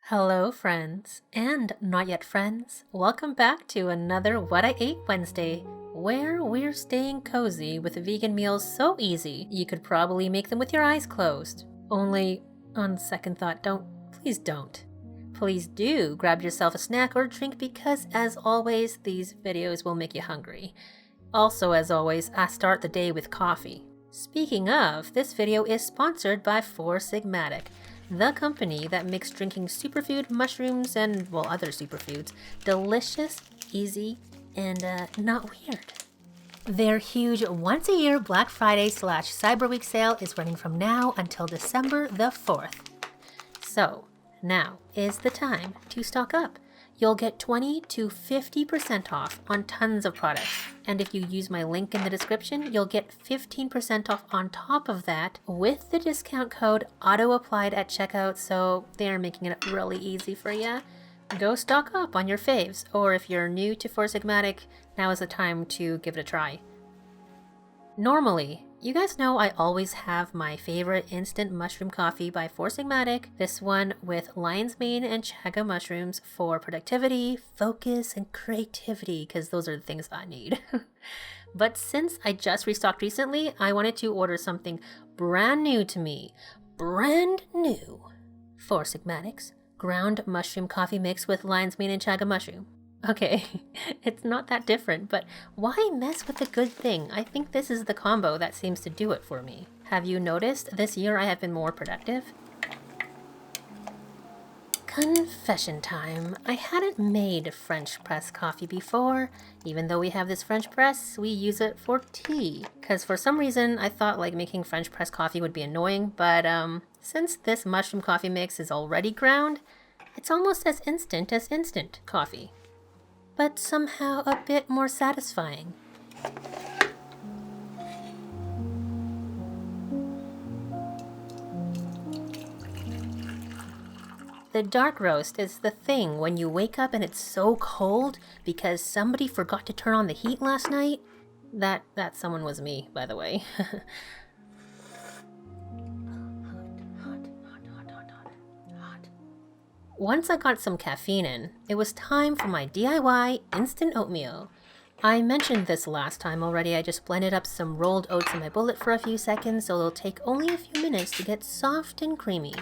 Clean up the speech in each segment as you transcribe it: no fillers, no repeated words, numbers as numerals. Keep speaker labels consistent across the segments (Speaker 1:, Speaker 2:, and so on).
Speaker 1: Hello, friends, and not yet friends. Welcome back to another What I Ate Wednesday, where we're staying cozy with vegan meals so easy you could probably make them with your eyes closed. Only, on second thought, please don't. Please do grab yourself a snack or drink because, as always, these videos will make you hungry. Also, as always, I start the day with coffee. Speaking of, this video is sponsored by Four Sigmatic, the company that makes drinking superfood, mushrooms, and, well, other superfoods delicious, easy, and not weird. Their huge once-a-year Black Friday/Cyber Week sale is running from now until December the 4th. So, now is the time to stock up. You'll get 20 to 50% off on tons of products. And if you use my link in the description, you'll get 15% off on top of that with the discount code auto-applied at checkout, so they're making it really easy for you. Go stock up on your faves, or if you're new to Four Sigmatic, now is the time to give it a try. Normally, you guys know I always have my favorite instant mushroom coffee by Four Sigmatic, this one with lion's mane and chaga mushrooms for productivity, focus, and creativity, because those are the things I need. But since I just restocked recently, I wanted to order something brand new to me. Brand new. Four Sigmatic's ground mushroom coffee mix with lion's mane and chaga mushroom. Okay, it's not that different, but why mess with a good thing? I think this is the combo that seems to do it for me. Have you noticed this year I have been more productive? Confession time. I hadn't made French press coffee before. Even though we have this French press, we use it for tea. Because for some reason, I thought like making French press coffee would be annoying, but since this mushroom coffee mix is already ground, it's almost as instant coffee. But somehow a bit more satisfying. The dark roast is the thing when you wake up and it's so cold because somebody forgot to turn on the heat last night. That someone was me, by the way. Once I got some caffeine in, it was time for my DIY instant oatmeal. I mentioned this last time already. I just blended up some rolled oats in my bullet for a few seconds, so it'll take only a few minutes to get soft and creamy.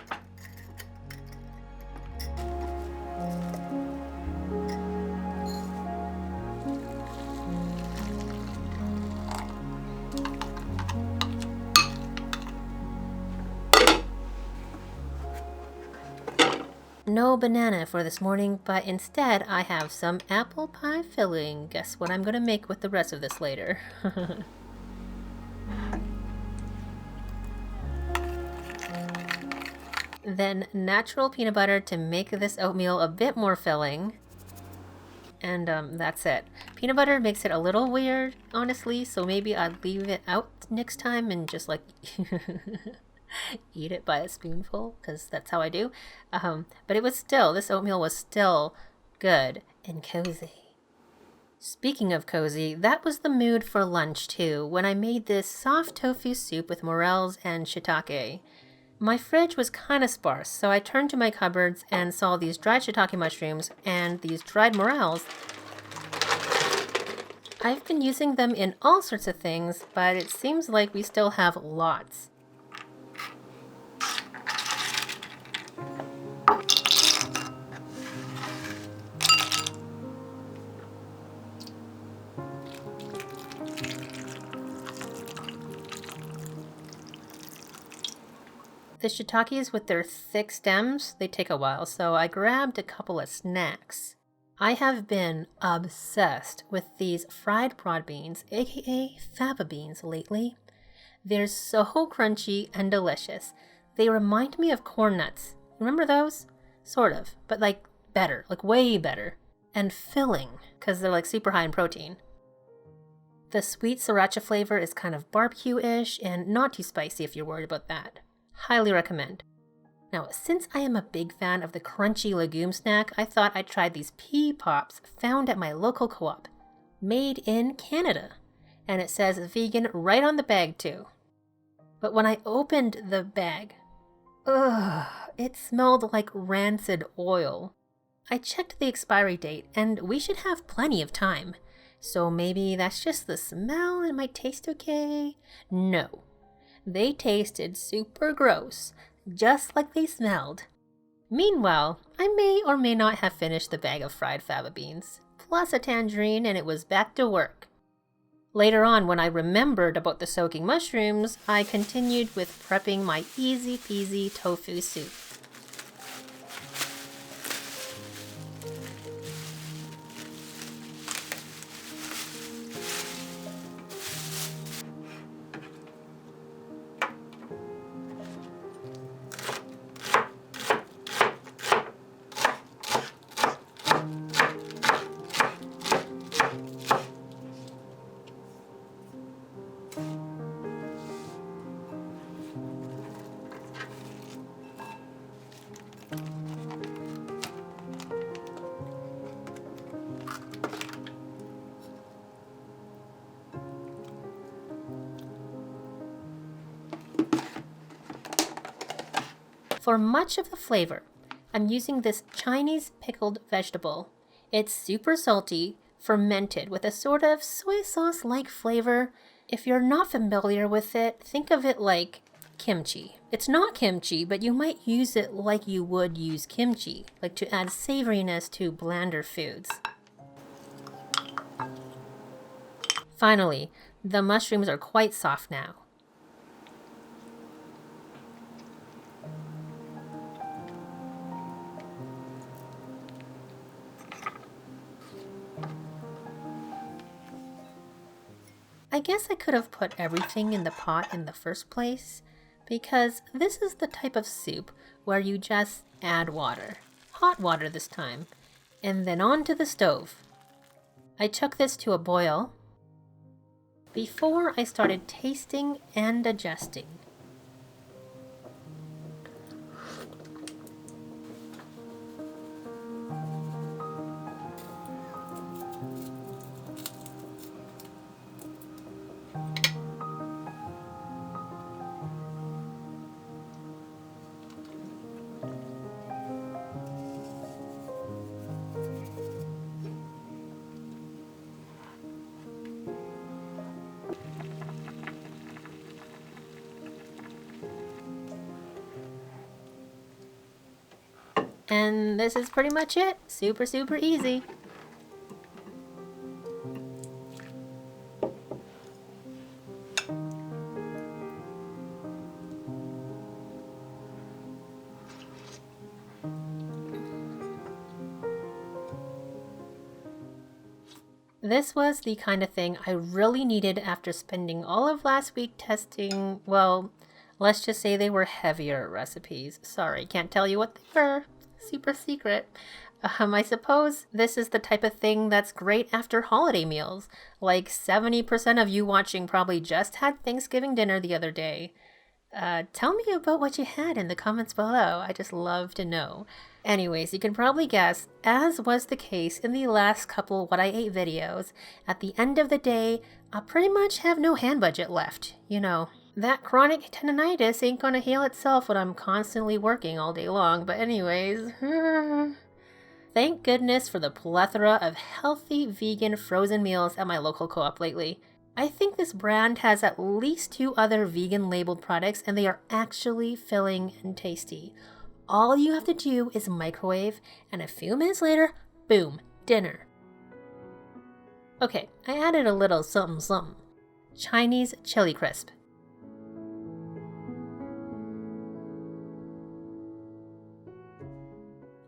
Speaker 1: No banana for this morning, but instead I have some apple pie filling. Guess what I'm gonna make with the rest of this later. Then natural peanut butter to make this oatmeal a bit more filling. And that's it. Peanut butter makes it a little weird, honestly, so maybe I'd leave it out next time and just like eat it by a spoonful, because that's how I do. But it was still, this oatmeal was still good and cozy. Speaking of cozy, that was the mood for lunch too, when I made this soft tofu soup with morels and shiitake. My fridge was kind of sparse, so I turned to my cupboards and saw these dried shiitake mushrooms and these dried morels. I've been using them in all sorts of things, but it seems like we still have lots. The shiitakes with their thick stems, they take a while, so I grabbed a couple of snacks. I have been obsessed with these fried broad beans, aka fava beans, lately. They're so crunchy and delicious. They remind me of corn nuts. Remember those? Sort of, but like better, like way better. And filling, because they're like super high in protein. The sweet sriracha flavor is kind of barbecue-ish and not too spicy if you're worried about that. Highly recommend. Now, since I am a big fan of the crunchy legume snack, I thought I'd try these pea pops found at my local co-op. Made in Canada. And it says vegan right on the bag too. But when I opened the bag, Ugh, it smelled like rancid oil. I checked the expiry date, and we should have plenty of time. So maybe that's just the smell and it might taste okay? No. They tasted super gross, just like they smelled. Meanwhile, I may or may not have finished the bag of fried fava beans, plus a tangerine, and it was back to work. Later on, when I remembered about the soaking mushrooms, I continued with prepping my easy peasy tofu soup. For much of the flavor, I'm using this Chinese pickled vegetable. It's super salty, fermented with a sort of soy sauce-like flavor. If you're not familiar with it, think of it like kimchi. It's not kimchi, but you might use it like you would use kimchi, like to add savoriness to blander foods. Finally, the mushrooms are quite soft now. I guess I could have put everything in the pot in the first place, because this is the type of soup where you just add water, hot water this time, and then onto the stove. I took this to a boil before I started tasting and adjusting. And this is pretty much it. Super, super easy. This was the kind of thing I really needed after spending all of last week testing, well, let's just say they were heavier recipes. Sorry, can't tell you what they were. Super secret. I suppose this is the type of thing that's great after holiday meals. Like 70% of you watching probably just had Thanksgiving dinner the other day. Tell me about what you had in the comments below. I just love to know. Anyways, you can probably guess, as was the case in the last couple What I Ate videos, at the end of the day, I pretty much have no hand budget left, you know. That chronic tendinitis ain't gonna heal itself when I'm constantly working all day long, but anyways. Thank goodness for the plethora of healthy vegan frozen meals at my local co-op lately. I think this brand has at least 2 other vegan labeled products, and they are actually filling and tasty. All you have to do is microwave, and a few minutes later, boom, dinner. Okay, I added a little something something. Chinese chili crisp.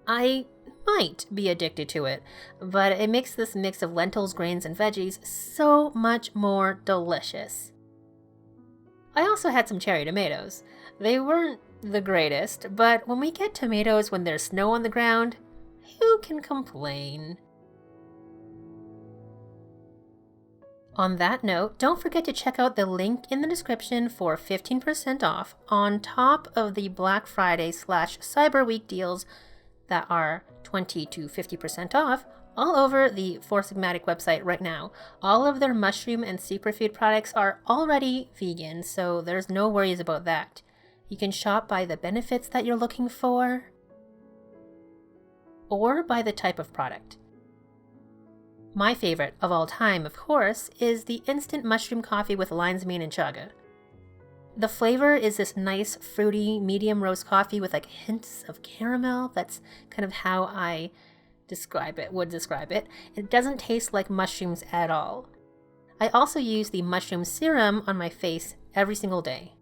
Speaker 1: I might be addicted to it, but it makes this mix of lentils, grains, and veggies so much more delicious. I also had some cherry tomatoes. They weren't the greatest, but when we get tomatoes when there's snow on the ground, who can complain? On that note, don't forget to check out the link in the description for 15% off on top of the Black Friday / Cyber Week deals that are 20 to 50% off all over the Four Sigmatic website right now. All of their mushroom and superfood products are already vegan, so there's no worries about that. You can shop by the benefits that you're looking for, or by the type of product. My favorite of all time, of course, is the instant mushroom coffee with lion's mane and chaga. The flavor is this nice, fruity, medium roast coffee with like hints of caramel. That's kind of how I would describe it. It doesn't taste like mushrooms at all. I also use the mushroom serum on my face every single day.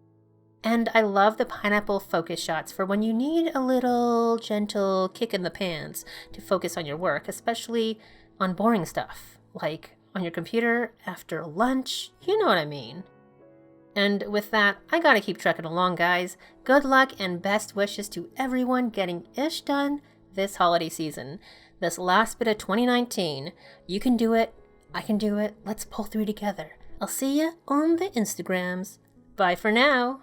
Speaker 1: And I love the pineapple focus shots for when you need a little gentle kick in the pants to focus on your work, especially on boring stuff, like on your computer after lunch, you know what I mean. And with that, I gotta keep trucking along, guys. Good luck and best wishes to everyone getting ish done this holiday season. This last bit of 2019. You can do it. I can do it. Let's pull through together. I'll see ya on the Instagrams. Bye for now.